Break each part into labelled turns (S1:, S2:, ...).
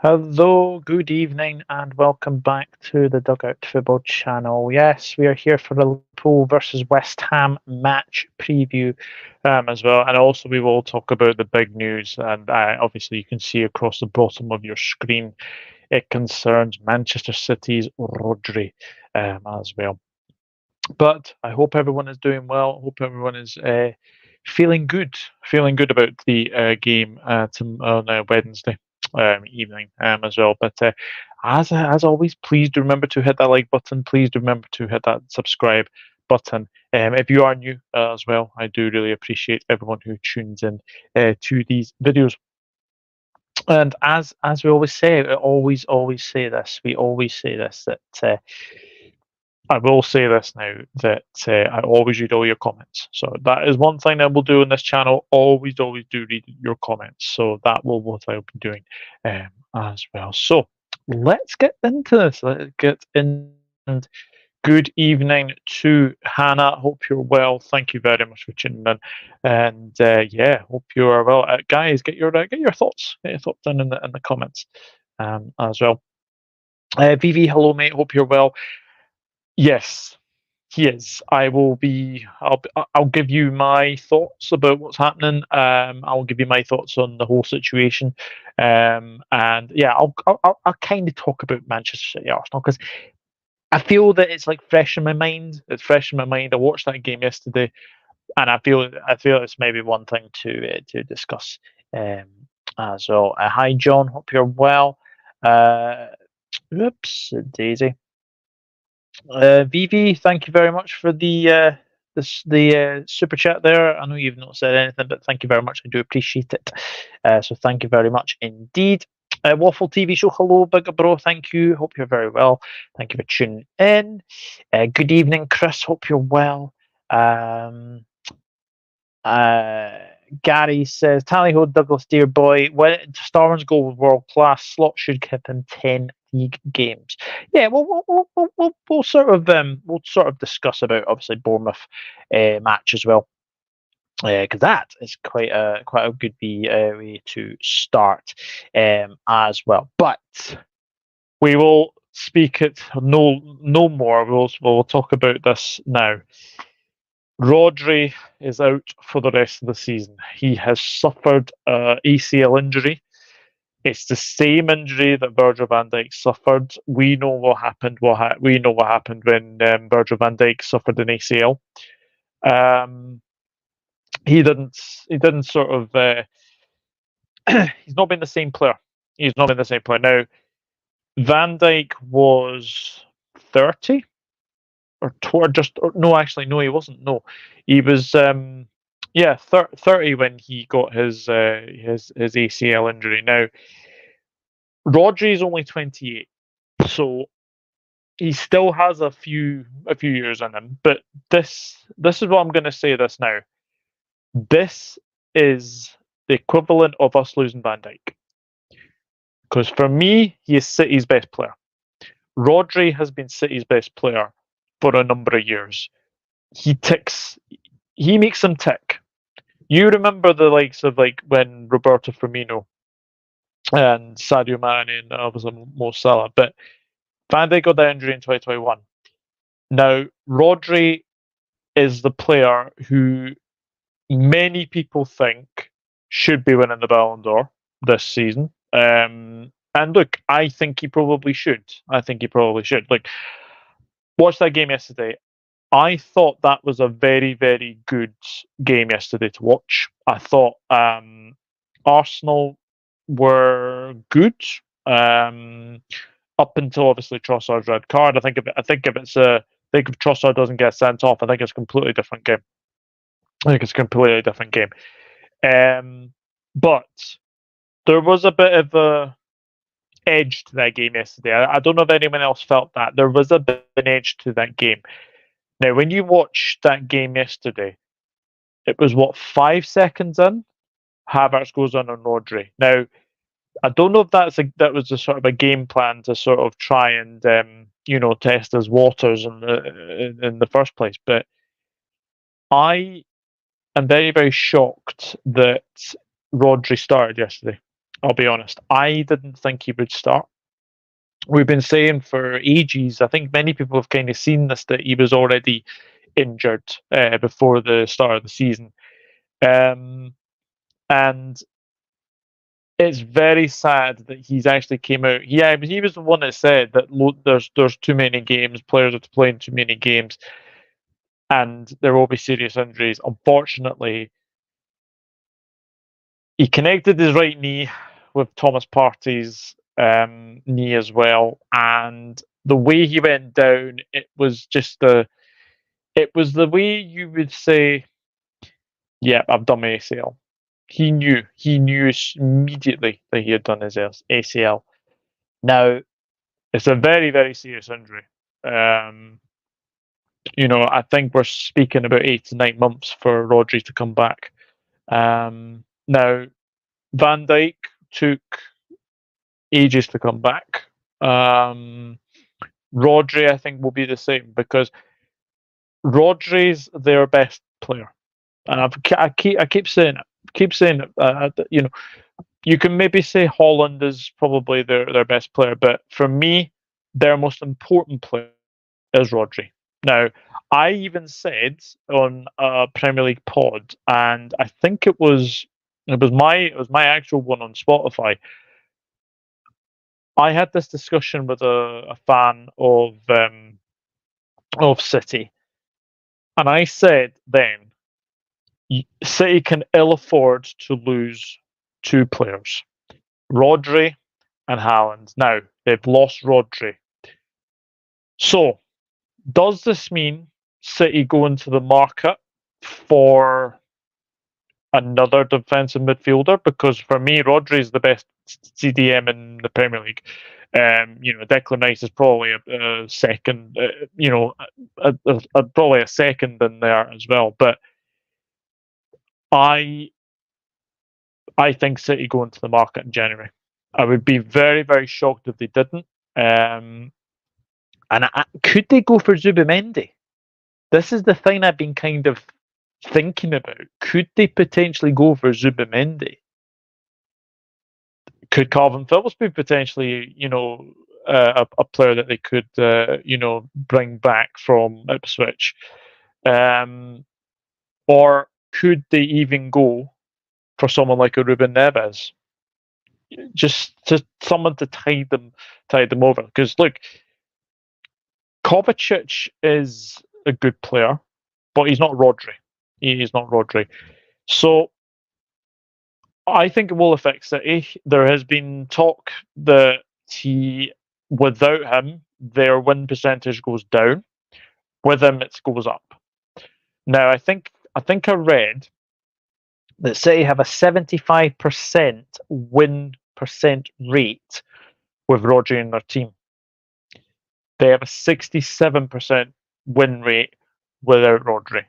S1: Hello, good evening, and welcome back to the Dugout Football channel. Yes, we are here for the Liverpool versus West Ham match preview as well. And also, we will talk about the big news. And obviously, you can see across the bottom of your screen, it concerns Manchester City's Rodri as well. But I hope everyone is doing well. I hope everyone is feeling good about the game on Wednesday evening as well. But as always, please do remember to hit that like button. Please do remember to hit that subscribe button. If you are new as well, I do really appreciate everyone who tunes in to these videos. And as we always say, always say this. We always say this that. I will say this now that I always read all your comments. So that is one thing I will do on this channel. Always do read your comments. So that will what I'll be doing as well. So let's get into this. Let's get in. And good evening to Hannah. Hope you're well. Thank you very much for tuning in. And yeah, hope you are well. Guys, get your thoughts. Get your thoughts down in the comments as well. Vivi, hello mate. Hope you're well. Yes, he is. I will be. I'll give you my thoughts about what's happening. I'll give you my thoughts on the whole situation. And yeah, I'll kind of talk about Manchester City Arsenal because I feel that it's like fresh in my mind. It's fresh in my mind. I watched that game yesterday, and I feel it's maybe one thing to discuss um, as well. Hi, John. Hope you're well. Uh, Oops, Daisy. Vivi, thank you very much for the super chat there. I know you've not said anything, but thank you very much. I do appreciate it. So thank you very much indeed. Waffle TV show, hello, big bro. Thank you. Hope you're very well. Thank you for tuning in. Good evening, Chris. Hope you're well. Um, uh, Gary says, Tally ho, Douglas, dear boy. When Starman's goal was world class, Slot should give him 10 league games. Yeah, we'll sort of discuss about obviously Bournemouth match as well because that is quite a good way to start as well. But we will speak it no more. We'll talk about this now. Rodri is out for the rest of the season. He has suffered a ACL injury. It's the same injury that Virgil van Dijk suffered. We know what happened. We know what happened when Virgil van Dijk suffered an ACL. Um, he didn't. He didn't sort of. He's not been the same player. He's not been the same player. Now, Van Dijk was 30 or no, actually, no, he wasn't. No, he was. Yeah, 30 when he got his ACL injury. Now, Rodri is only 28, so he still has a few years in him. But this is what I'm going to say. This now, this is the equivalent of us losing Van Dijk. Because for me, he is City's best player. Rodri has been City's best player for a number of years. He ticks. He makes them tick. You remember the likes of like when Roberto Firmino and Sadio Mane and obviously Mo Salah, but Van Dijk got that injury in 2021. Now Rodri is the player who many people think should be winning the Ballon d'Or this season. And look, I think he probably should. I think he probably should. Like, watch that game yesterday. I thought that was a very, very good game yesterday to watch. I thought Arsenal were good up until obviously Trossard's red card. I think if Trossard doesn't get sent off, I think it's a completely different game. I think it's a completely different game. But there was a bit of a edge to that game yesterday. I don't know if anyone else felt that. There was a bit of an edge to that game. Now, when you watched that game yesterday, it was what, 5 seconds in? Havertz goes on Rodri. Now, I don't know if that was a sort of a game plan to sort of try and test his waters in the first place, but I am very, very shocked that Rodri started yesterday. I'll be honest. I didn't think he would start. We've been saying for ages, I think many people have kind of seen this, that he was already injured before the start of the season. Um, and it's very sad that he's actually came out. Yeah, he was the one that said that there's too many games, players are playing too many games, and there will be serious injuries. Unfortunately, he connected his right knee with Thomas Partey's knee as well, and the way he went down, it was the way you would say, "Yeah, I've done my ACL." He knew immediately that he had done his ACL. Now, it's a very, very serious injury. Um, I think we're speaking about 8 to 9 months for Rodri to come back. Now, Van Dijk took ages to come back. Rodri, I think, will be the same because Rodri's their best player, and I keep saying it. Keep saying it. You can maybe say Holland is probably their best player, but for me, their most important player is Rodri. Now, I even said on a Premier League pod, and I think it was my actual one on Spotify. I had this discussion with a fan of City, and I said then City can ill afford to lose two players, Rodri and Haaland. Now they've lost Rodri, so does this mean City go into the market for another defensive midfielder? Because for me, Rodri is the best CDM in the Premier League. Declan Rice is probably a second. Probably a second in there as well. But I I think City go into the market in January. I would be very, very shocked if they didn't. And could they go for Zubimendi? This is the thing I've been kind of thinking about. Could they potentially go for Zubimendi? Could Calvin Phillips be potentially, a player that they could, bring back from Ipswich? Or could they even go for someone like a Ruben Neves? Just someone to tide them over. Because look, Kovacic is a good player, but he's not Rodri. He's not Rodri. So I think it will affect City. There has been talk that without him, their win percentage goes down. With him, it goes up. Now, I think I read that City have a 75% win percent rate with Rodri in their team. They have a 67% win rate without Rodri.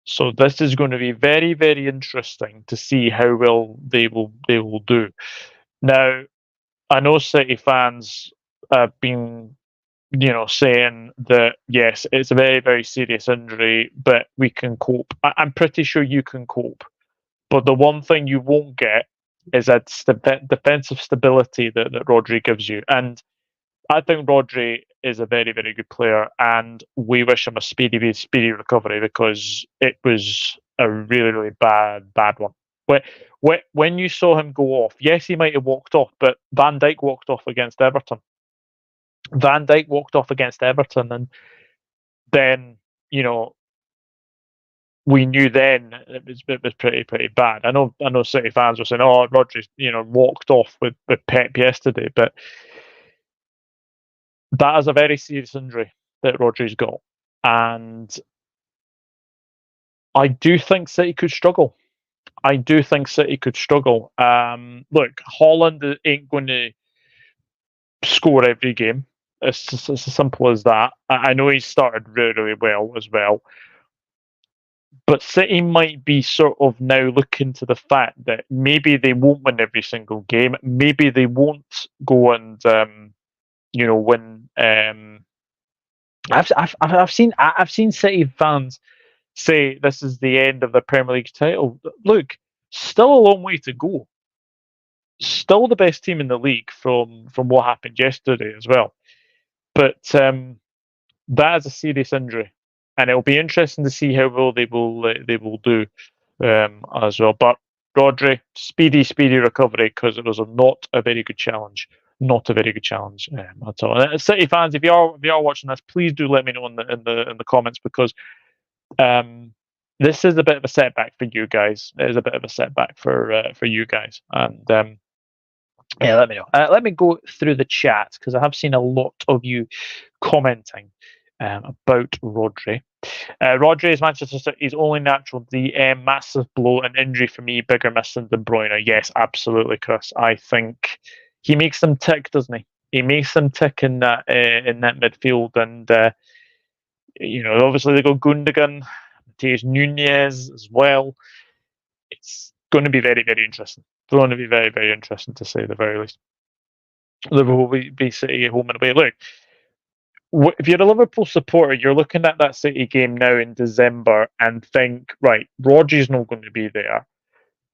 S1: So this is going to be very, very interesting to see how well they will do. Now, I know City fans have been, saying that yes, it's a very, very serious injury, but we can cope. I'm pretty sure you can cope. But the one thing you won't get is that defensive stability that Rodri gives you. And I think Rodri is a very, very good player, and we wish him a speedy, speedy recovery because it was a really, really bad one. When you saw him go off, yes, he might have walked off, but Van Dijk walked off against Everton. Van Dijk walked off against Everton, and then we knew then it was pretty bad. I know City fans were saying, "Oh, Rodri, walked off with Pep yesterday," but that is a very serious injury that Rodri's got, and I do think City could struggle. I do think City could struggle. Look, Holland ain't going to score every game. It's as simple as that. I know he's started really, really well as well, but City might be sort of now looking to the fact that maybe they won't win every single game. Maybe they won't go and win. I've seen City fans say this is the end of the Premier League title. Look, still a long way to go. Still the best team in the league from what happened yesterday as well. But that is a serious injury, and it'll be interesting to see how well they will do as well. But Rodri, speedy recovery because it was not a very good challenge. Not a very good challenge at all. And City fans, if you are watching this, please do let me know in the comments because this is a bit of a setback for you guys. It is a bit of a setback for you guys, and yeah, let me know. Let me go through the chat because I have seen a lot of you commenting about Rodri. Rodri is Manchester City's only natural DM. Massive blow and injury for me. Bigger miss than De Bruyne. Yes, absolutely, Chris. I think he makes them tick, doesn't he? He makes them tick in that midfield, and obviously they got Gundogan, Mateus Nunez as well. It's going to be very, very interesting. It's going to be very, very interesting to say the very least. Liverpool will be City home and away. Look, if you're a Liverpool supporter, you're looking at that City game now in December and think, right, Rodri's not going to be there,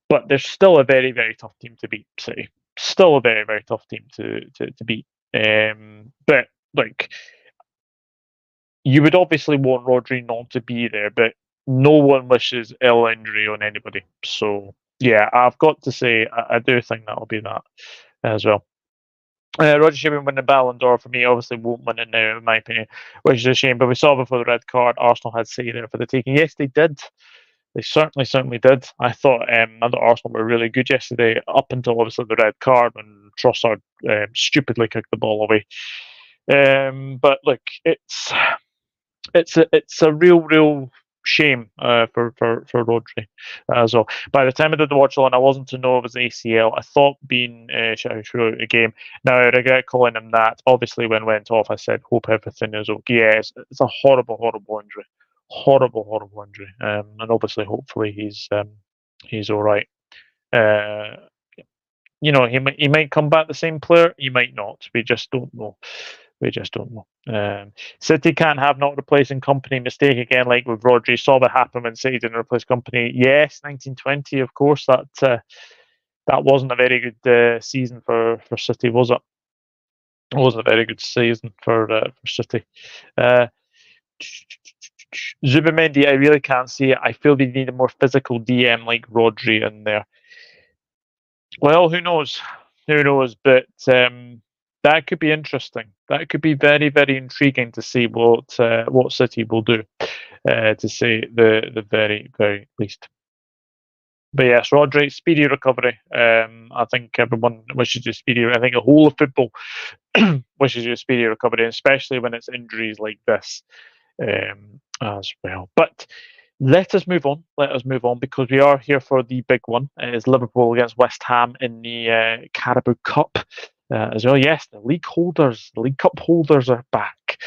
S1: but there's still a very, very tough team to beat. City, still a very, very tough team to beat. But like, you would obviously want Rodri not to be there, but no one wishes ill injury on anybody. So yeah, I've got to say, I do think that'll be that as well. Roger should win the Ballon d'Or for me. Obviously, won't win it now, in my opinion, which is a shame. But we saw before the red card, Arsenal had City there for the taking. Yes, they did. They certainly did. I thought Arsenal were really good yesterday, up until obviously the red card when Trossard stupidly kicked the ball away. But look, it's a real shame for Rodri as well. By the time I did the watch along, I wasn't to know it was ACL. I thought being throughout the game. Now I regret calling him that. Obviously, when it went off, I said hope everything is okay. Yeah, it's a horrible injury, horrible injury. And obviously, hopefully he's all right. Uh, he might come back the same player. He might not. We just don't know. We just don't know. City can't have not replacing company mistake again, like with Rodri. Saw that happen when City didn't replace company. Yes, 1920, of course. That wasn't a very good season for City, was it? It wasn't a very good season for City. Zubimendi, I really can't see it. I feel they need a more physical DM like Rodri in there. Well, who knows? Who knows? But that could be interesting. That could be very, very intriguing to see what City will do, to say the very, very least. But yes, Rodri, speedy recovery. I think everyone wishes you speedy. I think the whole of football wishes you a speedy recovery, especially when it's injuries like this as well. But let us move on. Let us move on because we are here for the big one. It is Liverpool against West Ham in the Carabao Cup as well. Yes, the League Cup holders are back.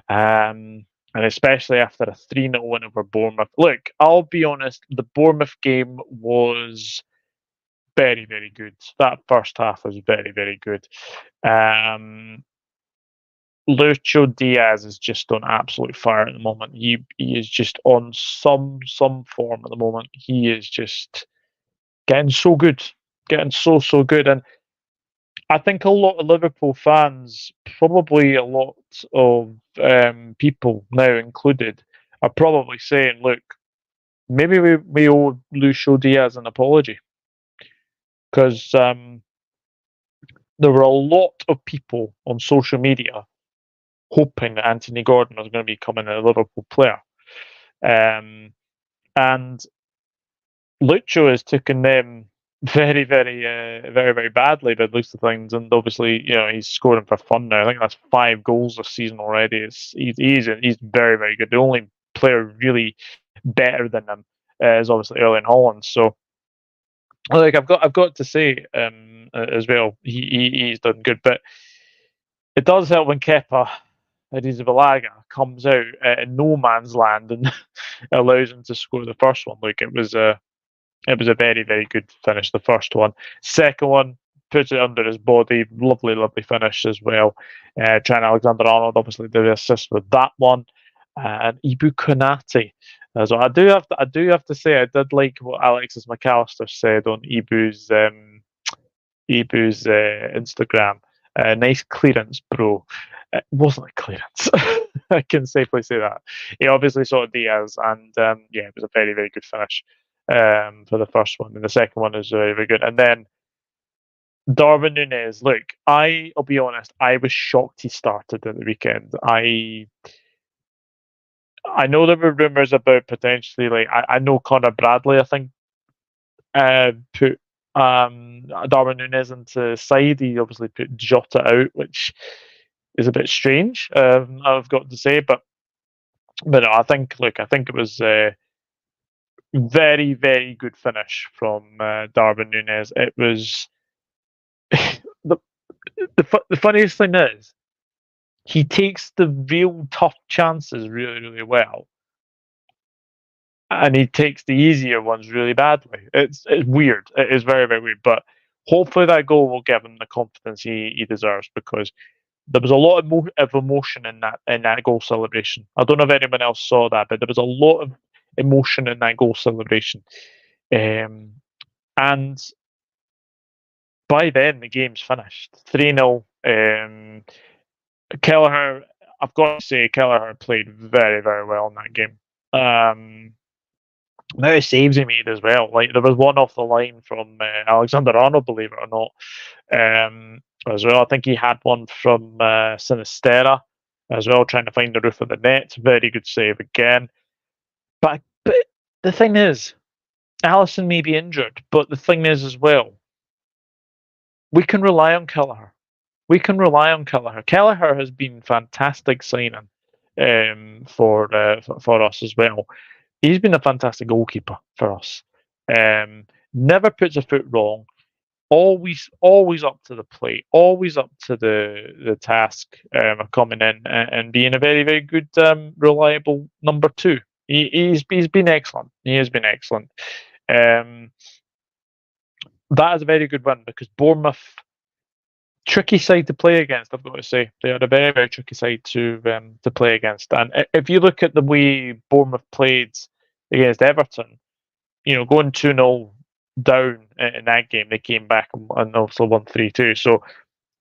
S1: And especially after a 3-0 win over Bournemouth. Look, I'll be honest, the Bournemouth game was very, very good. That first half was very, very good. Lucho Diaz is just on absolute fire at the moment. He is just on some form at the moment. He is just getting so good, getting so good. And I think a lot of Liverpool fans, probably a lot of people now included, are probably saying, "Look, maybe we owe Lucio Diaz an apology," because there were a lot of people on social media hoping that Anthony Gordon was going to be becoming a Liverpool player, and Lucho has taken them very badly by the looks of things. And obviously, he's scoring for fun now. I think that's 5 goals this season already. He's very, very good. The only player really better than him is obviously Erling Haaland. So, like I've got to say as well, he's done good. But it does help when Kepa Arrizabalaga comes out in no man's land and allows him to score the first one. Like it was a very, very good finish, the first one. Second one, puts it under his body. Lovely finish as well. Trent Alexander-Arnold obviously did the assist with that one. And Ibu Konate. So I do have to say I did like what Alexis McAllister said on Ibu's Ibu's Instagram. Nice clearance, bro. It wasn't a clearance. I can safely say that. He obviously saw Diaz, and yeah, it was a very, very good finish for the first one. And the second one was very, very good. And then Darwin Núñez, look, I'll be honest, I was shocked he started at the weekend. I know there were rumours about potentially, like, I know Connor Bradley, I think, put Darwin Núñez into side. He obviously put Jota out, which is a bit strange, I've got to say. But no, I think it was a very, very good finish from Darwin Núñez. It was the the funniest thing is he takes the real tough chances really, really well, and he takes the easier ones really badly. It's weird. It is very, very weird. But hopefully that goal will give him the confidence he deserves, because there was a lot of emotion in that goal celebration. I don't know if anyone else saw that, but there was a lot of emotion in that goal celebration. And by then the game's finished. 3-0. Kelleher, I've got to say, Kelleher played very, very well in that game. Amount of saves he made as well. Like, there was one off the line from Alexander Arnold, believe it or not, as well. I think he had one from Sinistera as well, trying to find the roof of the net. Very good save again. But the thing is, Allison may be injured, but the thing is as well, we can rely on Kelleher. Kelleher has been fantastic signing for us as well. He's been a fantastic goalkeeper for us. Never puts a foot wrong. Always up to the plate. Always up to the task of coming in and being a very, very good, reliable number two. He's been excellent. He has been excellent. That is a very good win, because Bournemouth, tricky side to play against, I've got to say. They are a very, very tricky side to play against. And if you look at the way Bournemouth played against Everton, going 2-0 down in that game, they came back and also won 3-2. So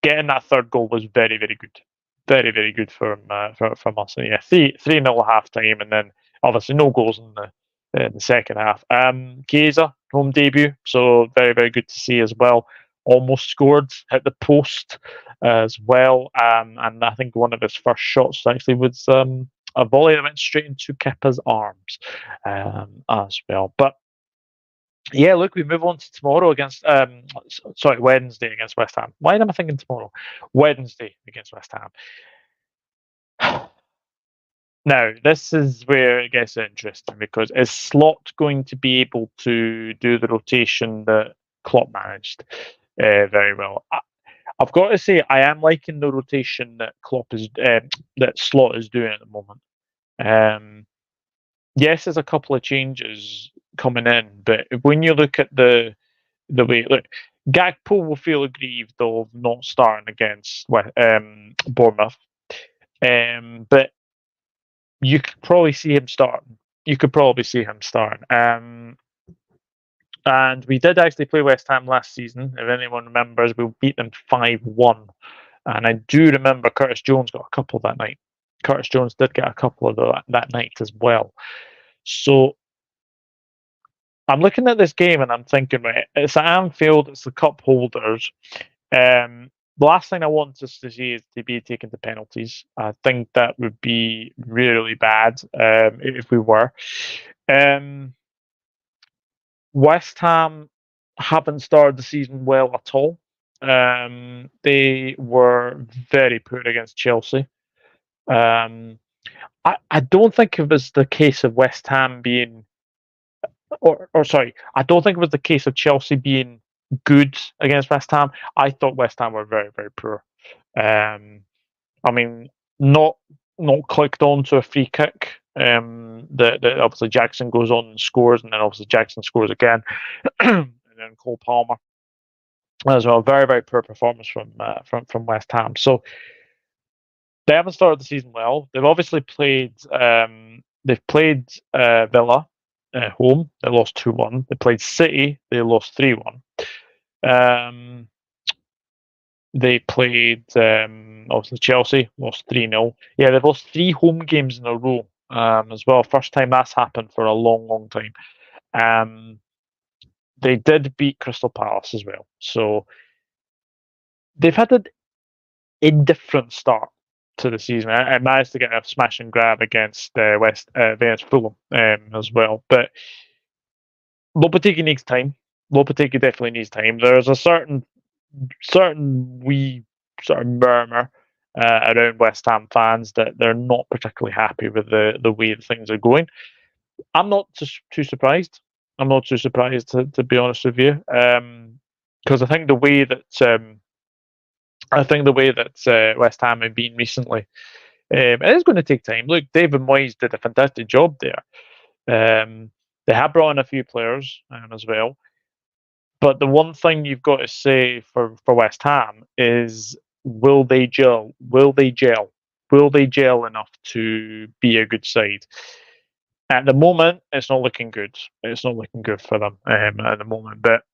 S1: getting that third goal was very, very good. Very, very good from us. And yeah, 3-0 at half time, and then obviously no goals in the second half. Chiesa, home debut, so very, very good to see as well. Almost scored, hit the post as well. And I think one of his first shots actually was a volley that went straight into Kepa's arms as well. But yeah, look, we move on to tomorrow against Wednesday against West Ham. Why am I thinking tomorrow? Wednesday against West Ham. Now, this is where it gets interesting, because is Slot going to be able to do the rotation that Klopp managed very well? I've got to say, I am liking the rotation that that Slot is doing at the moment. Yes, there's a couple of changes coming in, but when you look at the way, look, Gakpo will feel aggrieved of not starting against Bournemouth, but you could probably see him starting. And we did actually play West Ham last season. If anyone remembers, we beat them 5-1. And I do remember Curtis Jones got a couple that night. Curtis Jones did get a couple of that night as well. So I'm looking at this game and I'm thinking, right, it's at Anfield, it's the cup holders. The last thing I want us to see is to be taken to penalties. I think that would be really bad if we were. West Ham haven't started the season well at all. They were very poor against Chelsea. I don't think it was the case of West Ham being, or sorry, I don't think it was the case of Chelsea being good against West Ham. I thought West Ham were very, very poor. I mean, not clicked on to a free kick. That obviously Jackson goes on and scores, and then obviously Jackson scores again, and then Cole Palmer as well. Very, very poor performance from West Ham. So they haven't started the season well. They've obviously played. They've played Villa at home. They lost 2-1. They played City. They lost 3-1. They played obviously Chelsea, lost 3-0. Yeah, they've lost 3 home games in a row as well. First time that's happened for a long, long time. Um, they did beat Crystal Palace as well. So they've had an indifferent start to the season. I managed to get a smash and grab against against Fulham as well. But Lopetegui needs time. Lopetegui definitely needs time. There's a certain wee sort of murmur around West Ham fans that they're not particularly happy with the way that things are going. I'm not too surprised. I'm not too surprised to be honest with you, because I think the way that West Ham have been recently, it is going to take time. Look, David Moyes did a fantastic job there. They have brought in a few players as well. But the one thing you've got to say for West Ham is, will they gel? Will they gel? Will they gel enough to be a good side? At the moment, it's not looking good. It's not looking good for them at the moment. But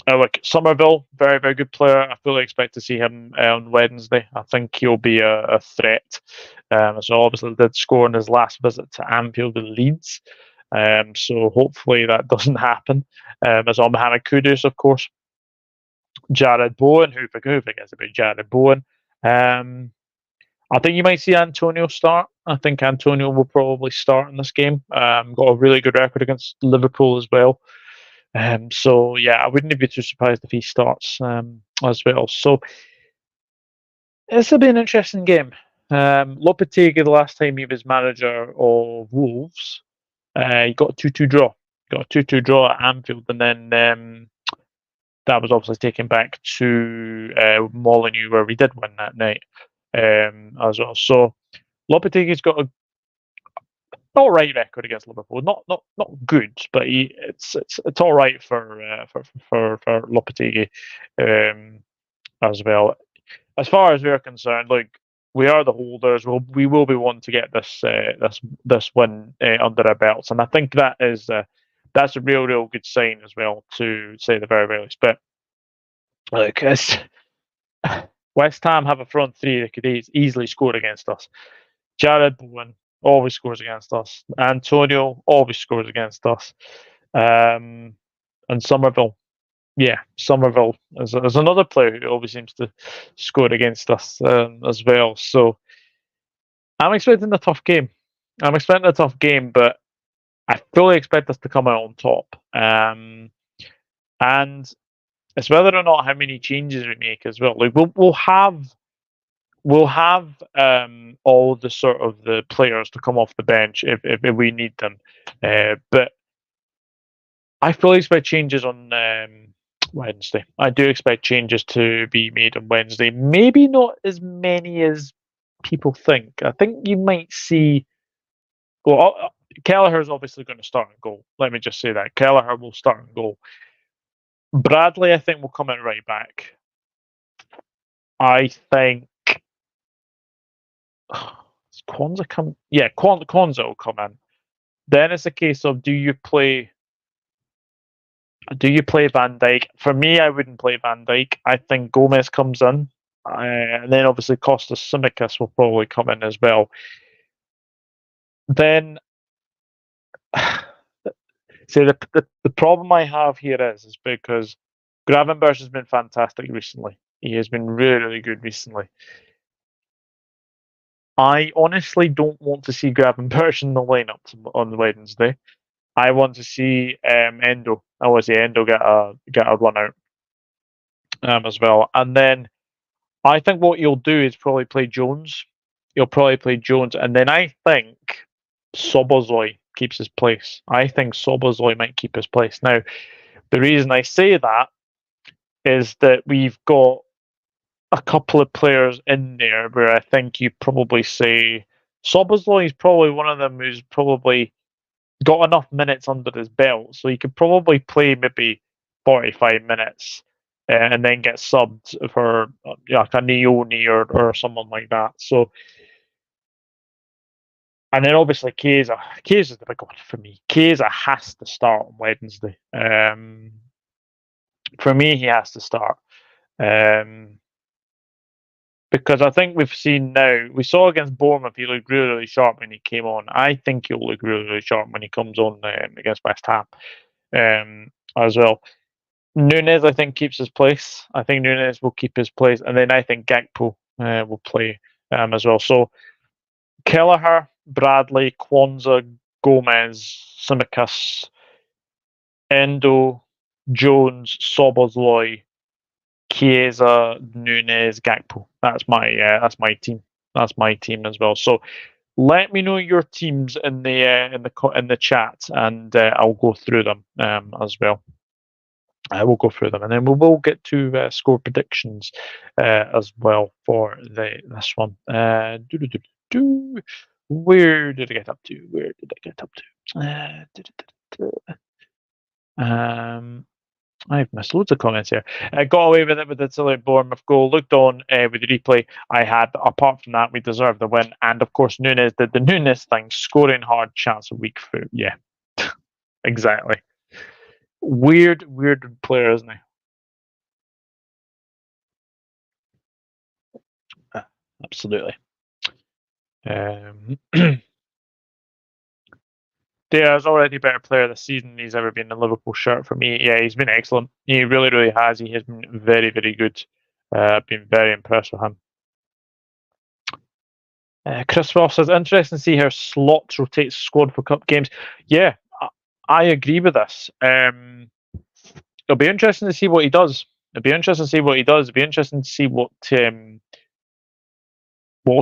S1: look, Somerville, very, very good player. I fully expect to see him on Wednesday. I think he'll be a threat. So obviously did score in his last visit to Anfield and Leeds. So hopefully that doesn't happen. As well, Mohamed Kudus, of course. Jared Bowen, who forgets about Jared Bowen. I think you might see Antonio start. I think Antonio will probably start in this game. Got a really good record against Liverpool as well. So yeah, I wouldn't be too surprised if he starts as well. So this will be an interesting game. Lopetegui, the last time he was manager of Wolves, he got a 2-2 draw. Got a 2-2 draw at Anfield, and then that was obviously taken back to Molineux, where we did win that night as well. So Lopetegui's got a all right record against Liverpool. Not good, but it's all right for Lopetegui as well. As far as we're concerned, like, we are the holders. We will be wanting to get this win under our belts, and I think that's a real good sign as well, to say the very, very least. But look, West Ham have a front three that could easily score against us. Jared Bowen always scores against us. Antonio always scores against us. And Somerville, yeah, Somerville is another player who always seems to score against us as well. So I'm expecting a tough game. But I fully expect us to come out on top. And it's whether or not how many changes we make as well. Like, we'll have all the sort of the players to come off the bench if we need them. But I fully expect changes on Wednesday. I do expect changes to be made on Wednesday. Maybe not as many as people think. I think you might see. Well, Kelleher's obviously going to start and goal. Let me just say that Kelleher will start and goal. Bradley, I think, will come in right back. I think Kwanzaa come. Yeah, Kwanzaa will come in. Then it's a case of, do you play Van Dijk? For me, I wouldn't play Van Dijk. I think Gomez comes in, and then obviously Costas Tsimikas will probably come in as well. Then, see, the problem I have here is because Gravenberch has been fantastic recently. He has been really, really good recently. I honestly don't want to see Gravenberch in the lineup on Wednesday. I want to see Endo. I want to see Endo get a run out as well. And then I think what you'll do is probably play Jones. You'll probably play Jones, and then I think Szoboszlai keeps his place. I think Szoboszlai might keep his place. Now, the reason I say that is that we've got a couple of players in there where I think you probably say Szoboszlai is probably one of them who's probably got enough minutes under his belt, so he could probably play maybe 45 minutes and then get subbed for like a Neone or someone like that. So, and then obviously Chiesa is the big one for me. Chiesa has to start on Wednesday. For me, he has to start. because I think we've seen now. We saw against Bournemouth, he looked really, really sharp when he came on. I think he'll look really, really sharp when he comes on against West Ham as well. Nunes, I think, keeps his place. I think Nunes will keep his place, and then I think Gakpo will play as well. So Kelleher, Bradley, Kwanzaa, Gomez, Simicas, Endo, Jones, Soboslai, Chiesa, Nunes, Gakpo. That's my team. That's my team as well. So let me know your teams in the chat, and I'll go through them as well. I will go through them, and then we will get to score predictions as well for this one. Where did I get up to? Where did I get up to? I've missed loads of comments here. Got away with it with the silly Bournemouth goal. Looked on with the replay I had. But apart from that, we deserved the win. And of course, Nunes did the Nunes thing, scoring hard, chance of weak foot. Yeah, exactly. Weird player, isn't he? Absolutely. Diaz already a better player this season than he's ever been in a Liverpool shirt for me. Yeah, he's been excellent. He really, really has. He has been very, very good. Been very impressed with him. Chris Ross says, interesting to see how Slots rotates squad for cup games. Yeah, I agree with this. It'll be interesting to see what he does. It'll be interesting to see what he does. It'll be interesting to see what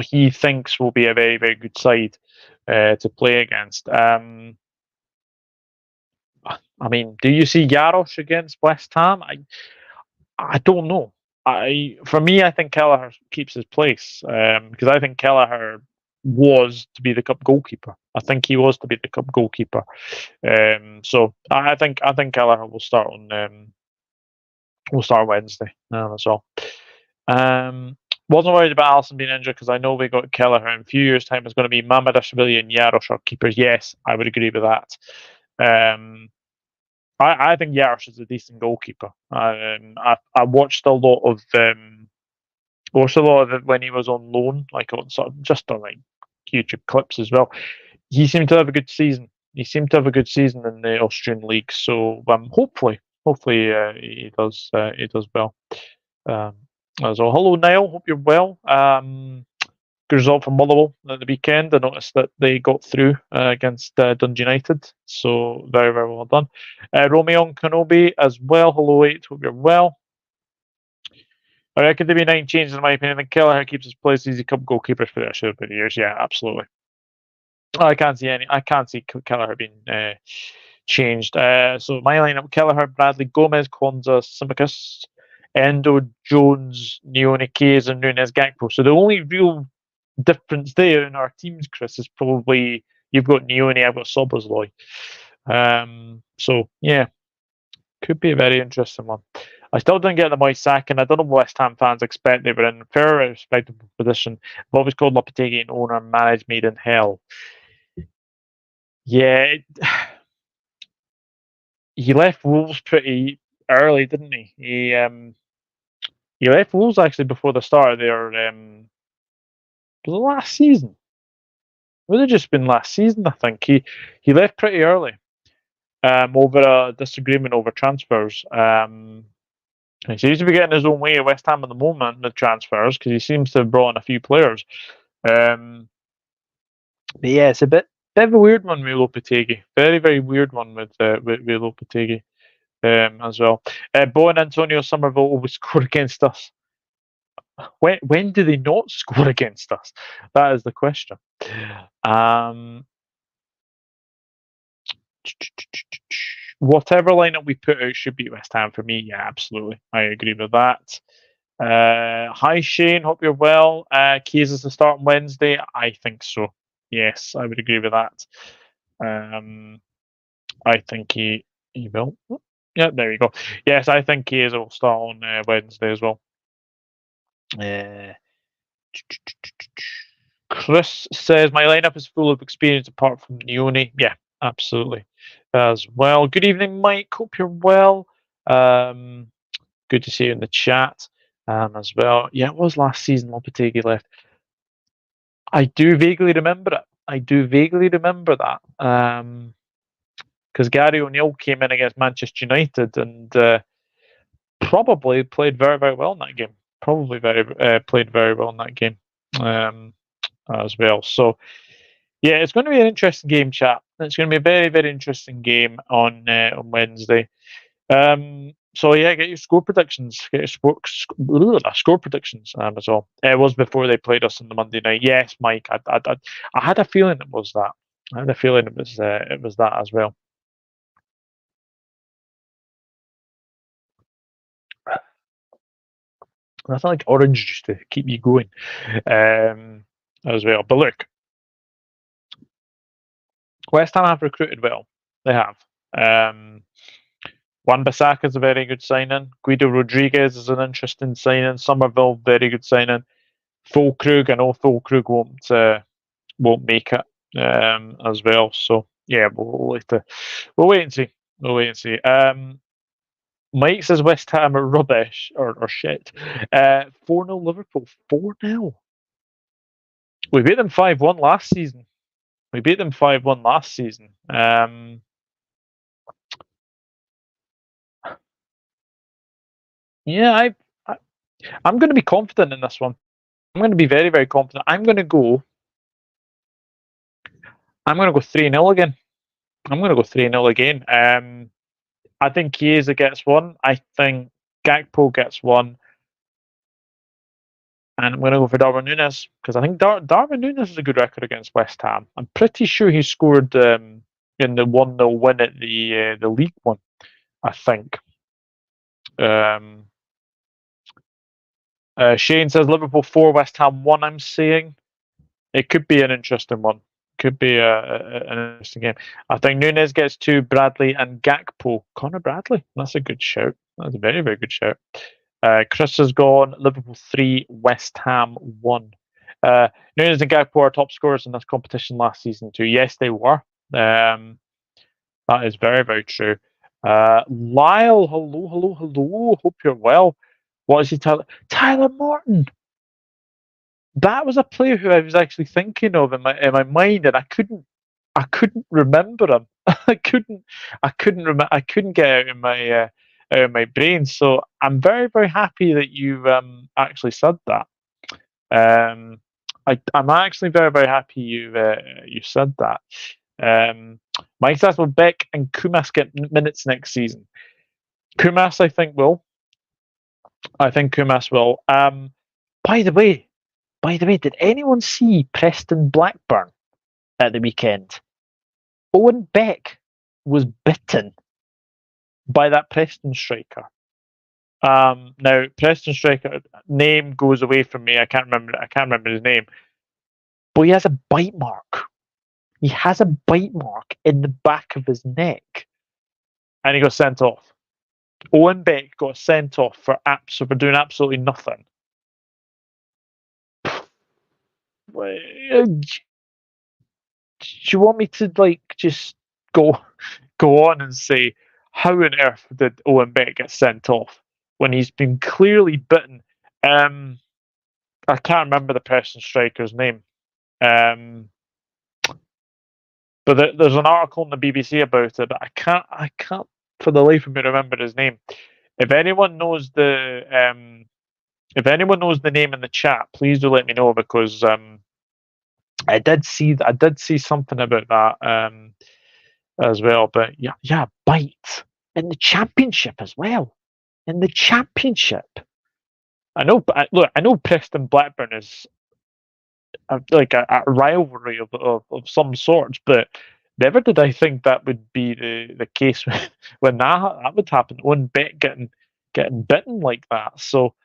S1: he thinks will be a very, very good side to play against. I mean, do you see Jaros against West Ham? I don't know. For me, I think Kelleher keeps his place because I think Kelleher was to be the cup goalkeeper. I think he was to be the cup goalkeeper. So I think Kelleher will start on Wednesday. That's all. Wasn't worried about Alisson being injured because I know we got Kelleher in a few years' time. It's going to be Mamadashvili and Jaros are keepers. Yes, I would agree with that. I think Jaros is a decent goalkeeper. I watched a lot of it when he was on loan, like on just on like YouTube clips as well. He seemed to have a good season. He seemed to have a good season in the Austrian league. So hopefully he does well. So hello Niall, hope you're well. Good result from Motherwell at the weekend. I noticed that they got through against Dundee United, so very, very well done. Romeo and Kenobi as well. Hello 8, hope you're well. I reckon there'll be 9 changes in my opinion. And Kelleher keeps his place. He's a cup goalkeeper for the rest of the years. Yeah, absolutely. I can't see Kelleher being changed. So my lineup: Kelleher, Bradley, Gomez, Kwanzaa, Simicas, Endo, Jones, Nione, Chiesa, and Nunes, Gakpo. So the only real difference there in our teams, Chris, is probably you've got Nione, I've got Soboslai. So yeah, could be a very interesting one. I still didn't get the Moise sacking. I don't know what West Ham fans expect. They were in a very respectable position. I've always called Lopetegui an owner managed made in hell. Yeah, he left Wolves pretty early, didn't he? He left Wolves actually before the start of their was it last season? Would have just been last season, I think. He left pretty early over a disagreement over transfers. He seems to be getting his own way at West Ham at the moment with transfers because he seems to have brought in a few players. But yeah, it's a bit of a weird one with Lopetegui. Very, very weird one with Lopetegui as well. Bo and Antonio Somerville always score against us. When do they not score against us? That is the question. Whatever lineup we put out should beat West Ham for me. Yeah, absolutely. I agree with that. Hi Shane, hope you're well. Chiesa's to start on Wednesday. I think so. Yes, I would agree with that. I think he will. Yeah, there you go. Yes, I think Chiesa will start on Wednesday as well. Chris says my lineup is full of experience apart from Nione. Yeah, absolutely. As well. Good evening, Mike. Hope you're well. Good to see you in the chat. as well. Yeah, it was last season Lopetegui left. I do vaguely remember it. I do vaguely remember that. Because Gary O'Neill came in against Manchester United and probably played very, very well in that game. Probably played very well in that game um, as well. So yeah, it's going to be an interesting game, chat. It's going to be a very, very interesting game on Wednesday. So yeah, get your score predictions. Get your score predictions as well. It was before they played us on the Monday night. Yes, Mike. I had a feeling it was that. I had a feeling it was that as well. Nothing like orange juice to keep you going as well. But look, West Ham have recruited well. They have. Wan Bissaka is a very good signing. Guido Rodriguez is an interesting signing. Somerville, very good signing. Fulkrug, I know Fulkrug won't make it as well. So yeah, we'll wait and see. We'll wait and see. Mike says West Ham are rubbish or shit. 4-0 Liverpool. 4-0. We beat them 5-1 last season. We beat them 5-1 last season. Yeah, I'm going to be confident in this one. I'm going to be very, very confident. I'm going to go 3-0 again. I'm going to go 3-0 again. I think Chiesa gets one. I think Gakpo gets one. And I'm going to go for Darwin Núñez because I think Darwin Núñez has a good record against West Ham. I'm pretty sure he scored in the 1-0 win at the League One, I think. Shane says Liverpool 4, West Ham 1, I'm saying. It could be an interesting one. Could be an interesting game. I think Núñez gets 2, Bradley and Gakpo. Connor Bradley. That's a good shout. That's a very, very good shout. Chris has gone Liverpool 3, West Ham 1. Núñez and Gakpo are top scorers in this competition last season too. Yes, they were. That is very, very true. Lyle, hello, hello, hello. Hope you're well. What is he, Tyler Morton? That was a player who I was actually thinking of in my mind, and I couldn't remember him. I couldn't get out of my brain. So I'm very, very happy that you actually said that. I'm actually very, very happy you said that. Mike says will Beck and Kumas get minutes next season? Kumas, I think will. I think Kumas will. By the way, did anyone see Preston Blackburn at the weekend? Owen Beck was bitten by that Preston striker. Now Preston striker name goes away from me. I can't remember his name, but he has a bite mark. He has a bite mark in the back of his neck, and he got sent off. Owen Beck got sent off for doing absolutely nothing. Do you want me to just go on and say how on earth did Owen Beck get sent off when he's been clearly bitten? I can't remember the Preston striker's name, but there's an article in the BBC about it. But I can't for the life of me remember his name. If anyone knows the name in the chat, please do let me know because I did see something about that as well. But yeah, bite in the championship as well. In the championship, I know. I know Preston Blackburn is a rivalry of some sorts, but never did I think that would be the case when that would happen. One bet getting bitten like that. So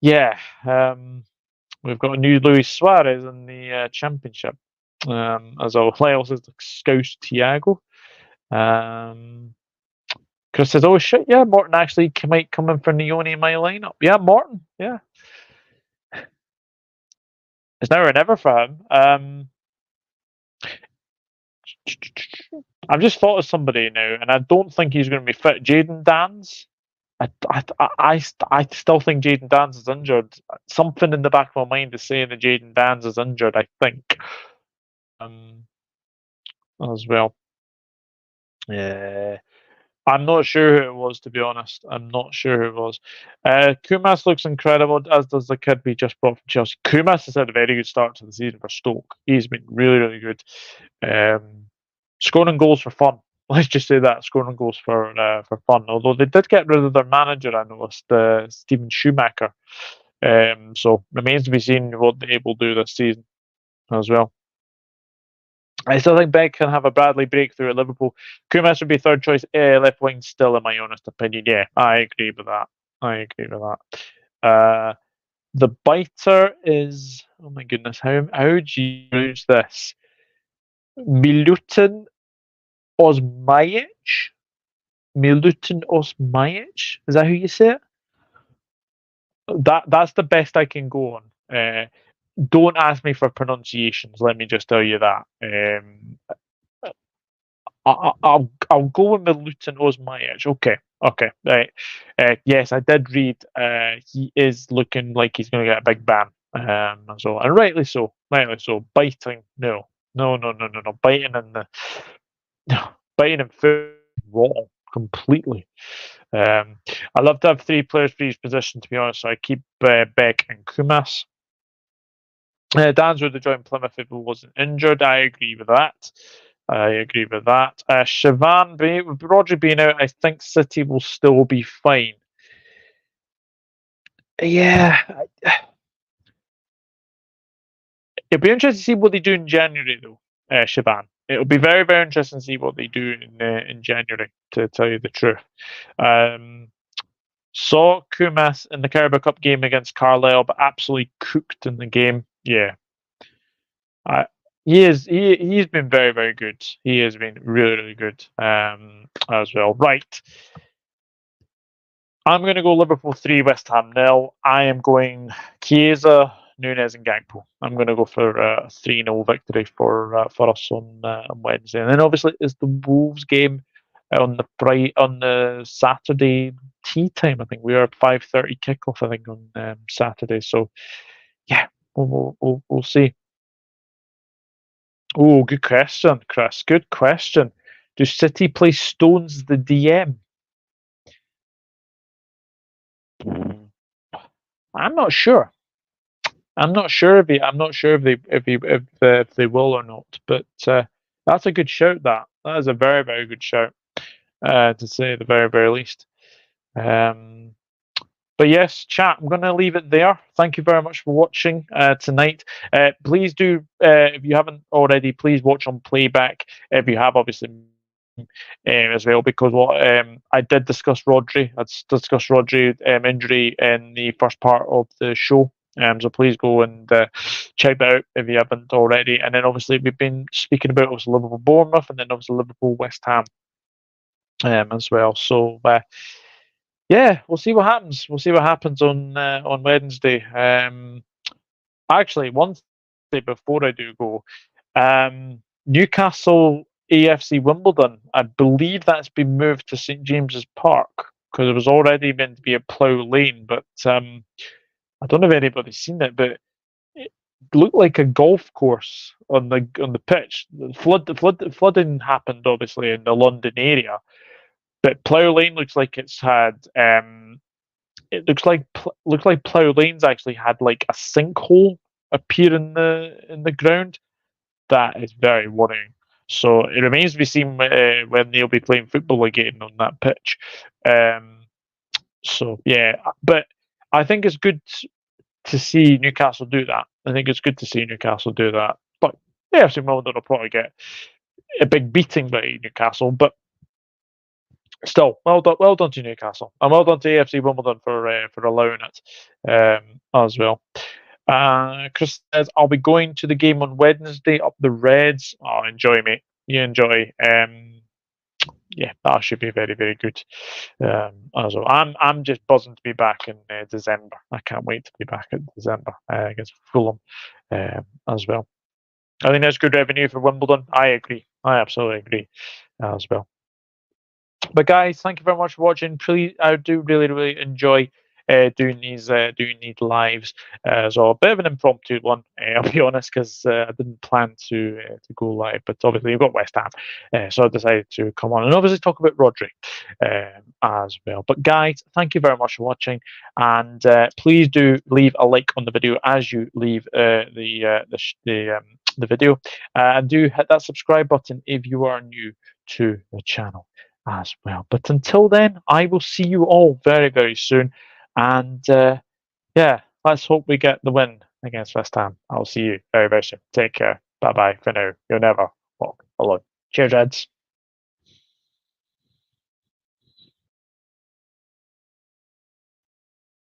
S1: yeah, we've got a new Luis Suarez in the championship. As Lyle says, Scouse Thiago. Chris says, "Oh shit, yeah, Morton actually might come in for Neone in my lineup." Yeah, Morton. Yeah, it's now or never for him. I've just thought of somebody now, and I don't think he's going to be fit. Jaden Dans. I still think Jaden Danns is injured. Something in the back of my mind is saying that Jaden Danns is injured. I think um, as well. Yeah. I'm not sure who it was, to be honest. I'm not sure who it was. Kumas looks incredible, as does the kid we just brought from Chelsea. Kumas has had a very good start to the season for Stoke. He's been really, really good. Um, Scoring goals for fun. Let's just say that, scoring goals for fun. Although they did get rid of their manager, I noticed, Steven Schumacher. So remains to be seen what they will do this season as well. I still think Beck can have a Bradley breakthrough at Liverpool. Kumas would be third choice left wing still, in my honest opinion. Yeah, I agree with that. I agree with that. The biter is, oh my goodness, how do you pronounce this? Milutin Osmajic? Milutin Osmajic? Is that how you say it? That's the best I can go on. Don't ask me for pronunciations. Let me just tell you that. I'll go with Milutin Osmajic. Okay, okay, right. Yes, I did read. He is looking like he's going to get a big ban. So and rightly so, rightly so. Biting, no, no, no, no, no, no. Biting in the no, biting in foot wrong completely. I love to have three players for each position. To be honest, so I keep Beck and Kumas. Dan's would have joined Plymouth if he wasn't injured. I agree with that. I agree with that. Siobhan, with Rodri being out, I think City will still be fine. Yeah, it'll be interesting to see what they do in January, though, Siobhan. It'll be very, very interesting to see what they do in January, to tell you the truth. Um, Saw Kumas in the Carabao Cup game against Carlisle, but absolutely cooked in the game. Yeah, I, he is. He's been very, very good. He has been really, really good as well. Right, I'm going to go Liverpool 3, West Ham nil. I am going Chiesa, Nunes, and Gakpo. I'm going to go for a 3-0 victory for us on Wednesday. And then obviously it's the Wolves game on the Saturday tea time. I think we are at 5:30 kickoff. I think on Saturday. So yeah, we'll see. Oh, good question, Chris. Good question. Do City play Stones the DM? I'm not sure. I'm not sure if they will or not. But that's a good shout. That is a very, very good shout. To say the very, very least. Um, but yes, chat. I'm going to leave it there. Thank you very much for watching tonight. Please do, if you haven't already, please watch on playback. If you have, obviously, as well, because what I did discuss Rodri. I discussed Rodri injury in the first part of the show. So please go and check that out if you haven't already. And then obviously we've been speaking about obviously Liverpool Bournemouth, and then obviously Liverpool West Ham as well. So yeah, we'll see what happens. We'll see what happens on Wednesday. Actually, one thing before I do go, Newcastle AFC Wimbledon. I believe that's been moved to St James's Park because it was already meant to be at Plough Lane, but I don't know if anybody's seen it, but it looked like a golf course on the pitch. Flooding happened obviously in the London area, but Plough Lane looks like it's had. It looks like Plough Lane's actually had like a sinkhole appear in the ground. That is very worrying. So it remains to be seen when they'll be playing football again on that pitch. So yeah, but I think it's good to see Newcastle do that. I think it's good to see Newcastle do that. But yeah, AFC Wimbledon will probably get a big beating by Newcastle, but still, well done to Newcastle, and well done to AFC Wimbledon for allowing it as well. Chris says, I'll be going to the game on Wednesday up the Reds. Oh, enjoy, mate. You enjoy. Yeah, that should be very, very good. As well. I'm just buzzing to be back in December. I can't wait to be back in December against Fulham as well. I think that's good revenue for Wimbledon. I agree. I absolutely agree as well. But guys, thank you very much for watching. Please, I do really enjoy doing these lives. So a bit of an impromptu one, I'll be honest, because I didn't plan to go live. But obviously, we've got West Ham, so I decided to come on and obviously talk about Rodri as well. But guys, thank you very much for watching, and please do leave a like on the video as you leave the video, and do hit that subscribe button if you are new to the channel as well. But until then, I will see you all very soon. And yeah, let's hope we get the win against West Ham. I'll see you very soon. Take care. Bye bye for now. You'll never walk alone. Cheers, Reds.